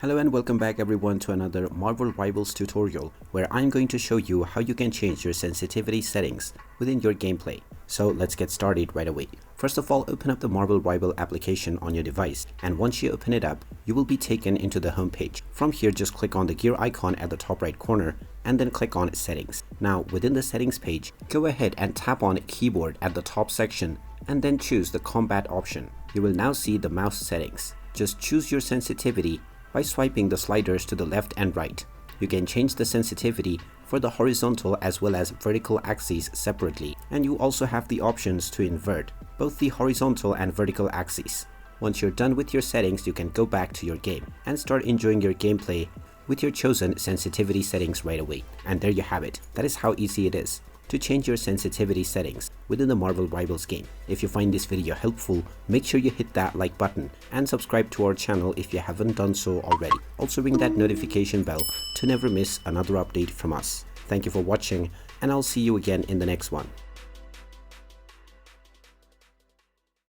Hello and welcome back everyone to another Marvel Rivals tutorial where I'm going to show you how you can change your sensitivity settings within your gameplay. So let's get started right away. First of all, open up the Marvel Rival application on your device, and once you open it up, you will be taken into the home page. From here, just click on the gear icon at the top right corner and then click on settings. Now within the settings page, go ahead and tap on keyboard at the top section and then choose the combat option. You will now see the mouse settings. Just choose your sensitivity by swiping the sliders to the left and right. You can change the sensitivity for the horizontal as well as vertical axes separately, and you also have the options to invert both the horizontal and vertical axes. Once you're done with your settings, you can go back to your game and start enjoying your gameplay with your chosen sensitivity settings right away. And there you have it. That is how easy it is to change your sensitivity settings within the Marvel Rivals game. If you find this video helpful, make sure you hit that like button and subscribe to our channel if you haven't done so already. Also ring that notification bell to never miss another update from us. Thank you for watching, and I'll see you again in the next one.